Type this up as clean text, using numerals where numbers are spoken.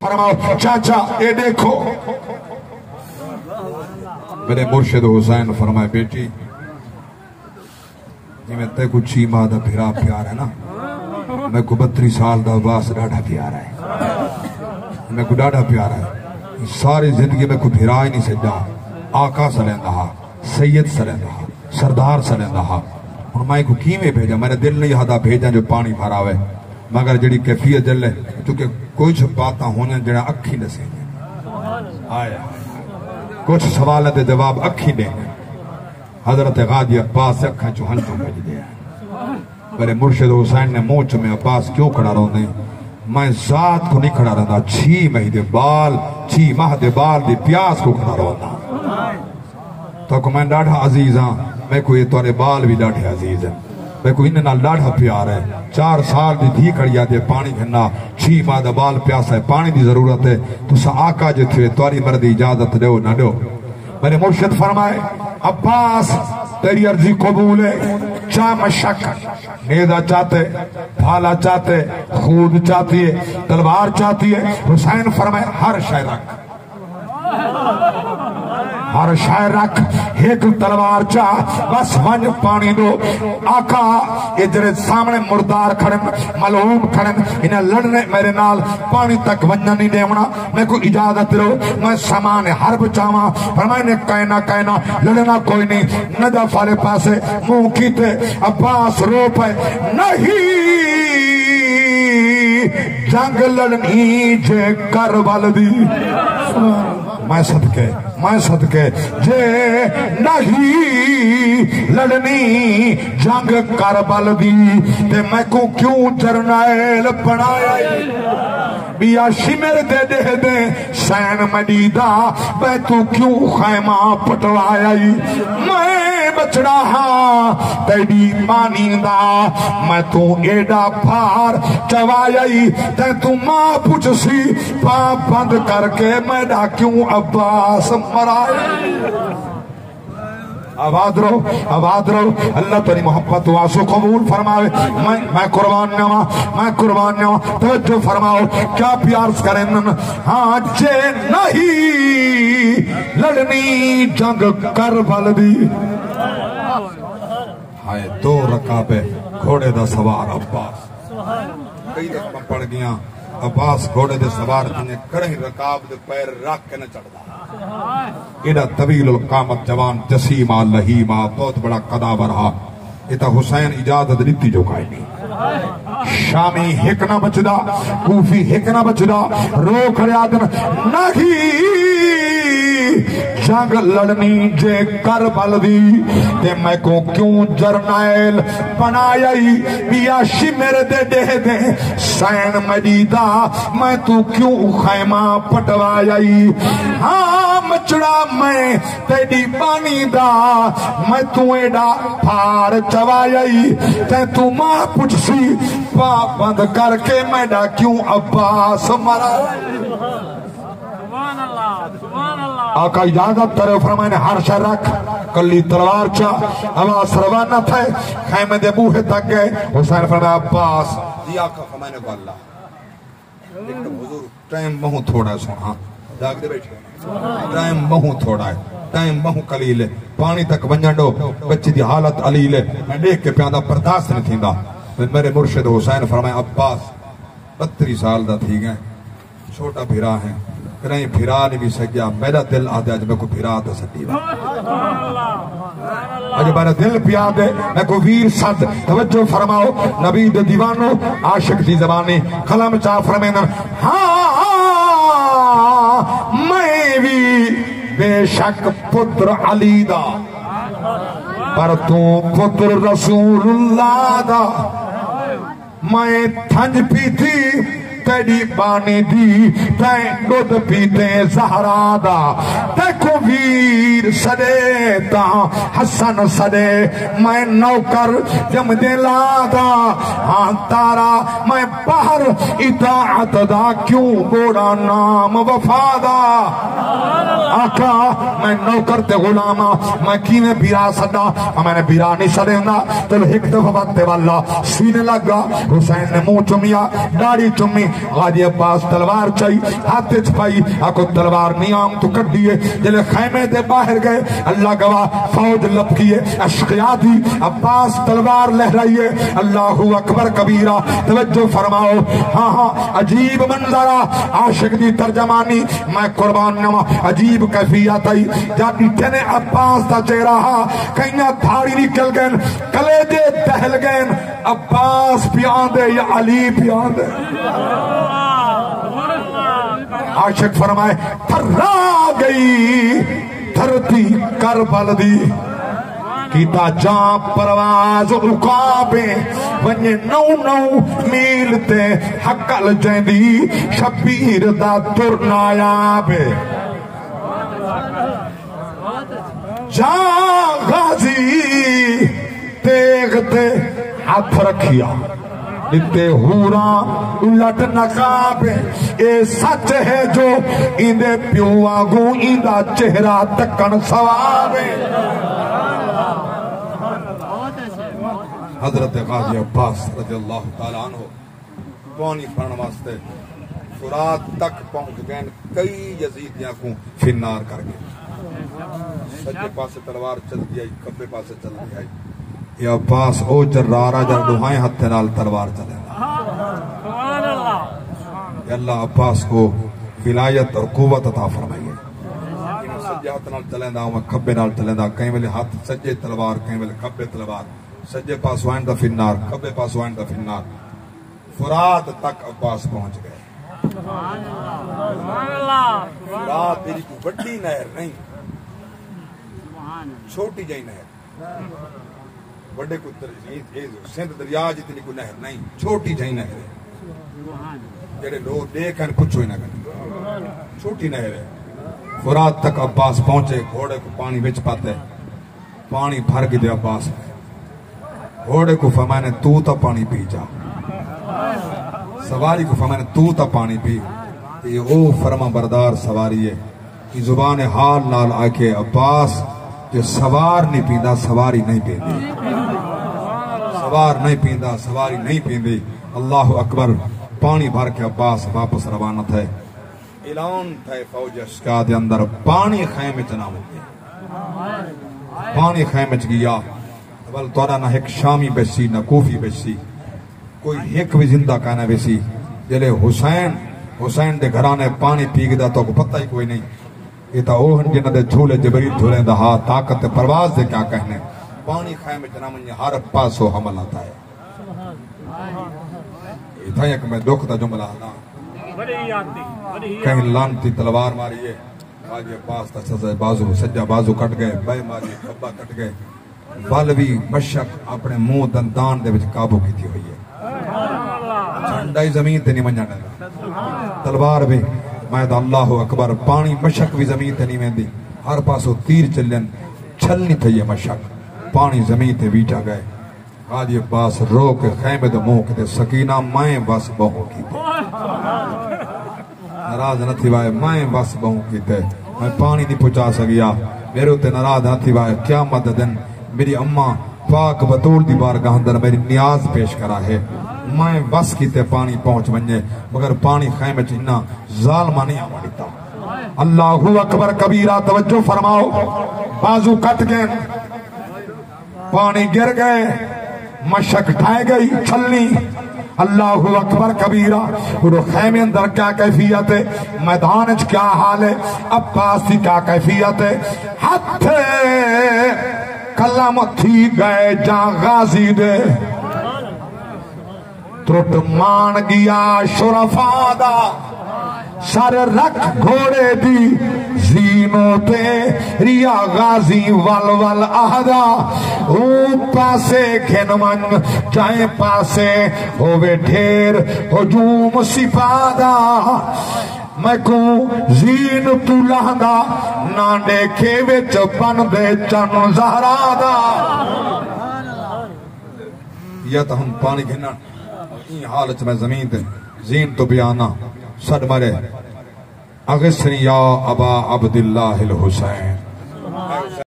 فرماؤ چاچا اے دیکھو میرے مرشد حسین فرمائے بیٹی جی میں تے کو چی ماں دا پھرا پیار ہے نا میں کو 32 سال دا عباس ڈاڑھا پیارا ہے میں کو ڈاڑھا پیارا ہے ساری زندگی میں کو پھرا ہی نہیں سجا آقا سلیں دہا سید سلیں دہا سردار سلیں دہا اور میں کو کیویں بھیجا میں نے دل نہیں ہدا بھیجا جو پانی بھرا ہوئے مگر جڑی کیفیت دل ہے چونکہ کچھ باتاں ہونے جڑا اکھی نہ سیں آیا کچھ سوالیں دے جواب اکھی دیں حضرت غازی عباس سے اکھاں چوہن تو بھیج دیا میرے مرشد حسین نے موچ میں عباس کیوں کھڑا رہو دیں میں ذات کو نہیں کھڑا رہا 6 ماہ دے بال دی پیاس کو کھڑا رہو دا تو کہ میں ڈاڑھا عزیز ہاں میں کو یہ تورے بال بھی ڈاڑھے عزیز ہیں میں کو انہیں نال ڈاڑھا پیار ہے 4 سال دی دھی کڑیا دے پانی گھننا 6 ماہ دا بال پیاس ہے پانی دی ضرورت ہے تو سا آقا جو تھے تواری مردی اجازت دے نہ دو میرے مرشد فرمائے عباس تیری عرضی قبول ہے چاہ مشک نیزہ چاہتے بھالا چاہتے خود چاہتی ہے تلوار چاہتی ہے حسین فرمائے ہر شے رکھ ہر شے رکھ ایک تلوار چاہ بس ونج پانی دو آقا ادھر سامنے مردار کھڑن ملعون کھڑن انہیں لڑنے میرے نال پانی تک ونجا نہیں دیونا میں کو اجازت دو میں سامان حرب چاہاں فرمائے نے کہنا لڑنا کوئی نہیں ندہ فالے پاسے منہ کیتے عباس رو پہ نہیں جنگ لڑنی جے کربل دی میں صدقے جے نہیں لڑنی جنگ کربل دی تے میں کو کیوں جرنیل بنایا بیا شمر دے سین مدیدہ میں تو کیوں خیمہ پٹوایا میں بچڑا ہاں تیڑی مانی دا میں تو ایڈا پھار چوایا تے تو ماں پوچھ سی پا بند کر کے میں دا کیوں عباس مرائے آباد رہو اللہ تیری محبت واسو قبول فرمائے میں قربان نوا توجہ فرماؤ کیا پیار کریں ہاں جے نہیں لڑنی جنگ کربل دی ہائے 2 رکابے گھوڑے دا سوار عباس کئی رقم پڑ گیا عباس گھوڑے دے سوار جنہیں کڑی رکاب دے پیر رکھ کے نہ چڑھ دا ایڈا طویل القامت جوان جسیمہ لہیمہ بہت بڑا قدابر رہا ایتا حسین اجازت دیتی جو کائیں نہیں شامی ہک نہ بچدا کوفی ہک نہ بچدا روک ریادن نہیں جنگ لڑنی جے کربل دی تے میں کو کیوں جرنیل بنائی بیا شمر دے سین مدیدہ میں تو کیوں خیمہ پٹوائی ہاں مچڑا میں تیڑی پانی دا میں تو ایڈا پھار چوائی تے تو ماں پوچھ سی پا بند کر کے میں دا کیوں عباس مرا آقا اجازت ترے فرمائے نے ہر شے رکھ کلی تلوار چاہ عباس روانہ تھے خیمے دے بوہے تک گئے حسین فرمائے عباس جی آقا فرمائے نے واللہ ایک حضور ٹائم بہوں تھوڑا ہے سونا جاگ دے بیٹھے ٹائم بہوں تھوڑا ہے ٹائم بہوں قلیل ہے پانی تک ونجنڈو بچی دی حالت علیل ہے میں دیکھ کے پیاندہ پرداست نہیں تھیندا میرے مرشد حسین فرمائے عباس 32 سال دا تھی گئے چھوٹا بھیرا ہے کریں بھیرا نہیں بھی سکیا میرا دل آدھے آج میں کو بھیرا دا سکتی آج میرا دل پیا دے میں کو ویر صد توجہ فرماؤ نبی دے دیوانو عاشق دی زبانی قلم چاہ فرمائے ہاں میں بھی بے شک پتر علی دا پر تو پتر رسول اللہ دا میں تھنج پیتی تیڑی پانی دی تین دودھ پیتے زہرا دا تے کو ویر سدے تا حسن سدے میں نوکر جم دلادا ہاں تارا میں باہر اطاعت دا کیوں بوڑا نام وفادا آقا میں نوکر تے غلاما میں کیویں بیرا سدا میں نے بیرا نہیں سدینا تو ایک دفعہ باتتے والا سینے لگا حسین نے منہ چمیا داڑھی چمی غازی عباس تلوار چائی ہاتھ چھپائی آکو تلوار نیام تو کٹ دیئے جلے خیمے دے باہر گئے اللہ گواہ فوج لپ کیے اشقیاء دی عباس تلوار لہرائیے اللہ اکبر کبیرہ توجہ فرماؤ ہاں ہاں عجیب منظرہ عاشق دی ترجمانی میں قربان نما عجیب کیفیت آئی جاتی تینے عباس دا چہرہ کئیاں دھاڑی نکل گئن کلیجے دہل گئن عباس پیان دے یا علی پیان دے عاشق فرمائے تھرا گئی دھرتی کربل دی کیتا جان پرواز رکابیں ونجے نو میل تے حقل جیندی شبیر دا ترنایابے جان غازی تیغ تے ہاتھ رکھیا تے ہورا لٹ نقابے اے سچ ہے جو اندے پیو آگوں اندہ چہرہ تکن سوابے حضرت غازی عباس رضی اللہ تعالیٰ عنہ پانی پڑھن واسطے فرات تک پہنچ گئے کئی یزیدیاں کو فنار کر گئے سجے پاسے تلوار چل دی آئی کبے پاسے چل دی آئی یا عباس او جرارہ جر دوہائیں ہتھے نال تلوار چلے یا اللہ عباس کو ولایت اور قوت عطا فرمائیے سجے ہاتھ نال چلیں دا ہوں کبے نال چلیں دا کہیں ملے ہاتھ سجے تلوار کہیں ملے کبے تلوار سجے پاس وائن دا فنار کبے پاس وائن دا فنار فرات تک عباس پہنچ گئے فرات تیری کو بڑی نہر نہیں چھوٹی جائی نہر بڑے کو سندھ دریا جتنی کو نہر نہیں چھوٹی جائی نہر ہے جڑے لوگ دیکھیں کچھ ہوئی نہ کریں چھوٹی نہر ہے فرات تک عباس پہنچے گھوڑے کو پانی بچ پاتے پانی بھر گئی دے عباس میں گھوڑے کو فرمانے تو تا پانی پی جا سواری کو فرمانے تو تا پانی پی یہ او فرما بردار سواری ہے کہ زبان حال نال آکے عباس جو سوار نہیں پیندا سواری نہیں پیندی سوار نہیں پیندا سواری نہیں پیندی اللہ اکبر پانی بھر کے عباس واپس روانہ تھے اعلان تھے فوج اشقیاء دے اندر پانی خیمے چنا ہوگی پانی خیمے چ گیا بل توڑا نہ ایک شامی بیسی نہ کوفی بیسی کوئی ایک بھی زندہ کہنا بیسی جلے حسین دے گھرانے پانی پی گدا تو کو پتہ ہی کوئی نہیں یہ تا اوہن جنہ دے جھولے جبریل جھولے دہا طاقت پرواز دے کیا کہنے پانی خیمے چنا منجھے ہر پاسو حمل آتا ہے یہ تھا ایک میں دکھ دا جملہ آنا کہیں لانتی تلوار ماری ہے آج عباس تا سزا بازو سجا بازو کٹ گئے بے ماری کھبا کٹ گئے بالوی مشک اپنے منہ دندان دے وچ قابو کی تھی ہوئی ہے جھنڈائی زمین تے نہیں منجا ڈالا تلوار بھی میں دا اللہ اکبر پانی مشک بھی زمین تے نہیں ویندی ہر پاسو تیر چلن چھلنی تھی یہ مشک پانی زمین تے ویٹا گئے غازی عباس رو کے خیمے دے منہ کے سکینہ میں بس بہو کی تے ناراض نہ تھی وائے میں بس بہو کی تے میں پانی نہیں پہنچا سکیا میرے تے ناراض نہ تھی وائے کیا مددن میری اماں پاک بطول دی بارگاہ اندر میری نیاز پیش کرا ہے میں بس کیتے پانی پہنچ بنجے مگر پانی خیمے چننا ظالمہ نہیں آماریتا اللہ اکبر کبیرہ توجہ فرماؤ بازو کٹ گئے پانی گر گئے مشک ڈھائے گئی چھلنی اللہ اکبر کبیرہ اور خیمے اندر کیا کیفیت ہے میدانج کیا حال ہے عباس کی کیا کیفیت ہے ہتھ کلم تھی گئے جان غازی دے ترٹ مان گیا شرفا دا سر رکھ گھوڑے دی زینوں تے ریا غازی ول آہدا او پاسے گھن من جائیں پاسے ہوئے ڈھیر ہجوم سپادا میں کو زین تو لہندا نہ دیکھے وچ بن دے چن زہرا دا یا تو ہم پانی گھنا این حالت میں زمین دے زین تو بیانا سڑ مرے اغسنی یا ابا عبداللہ الحسین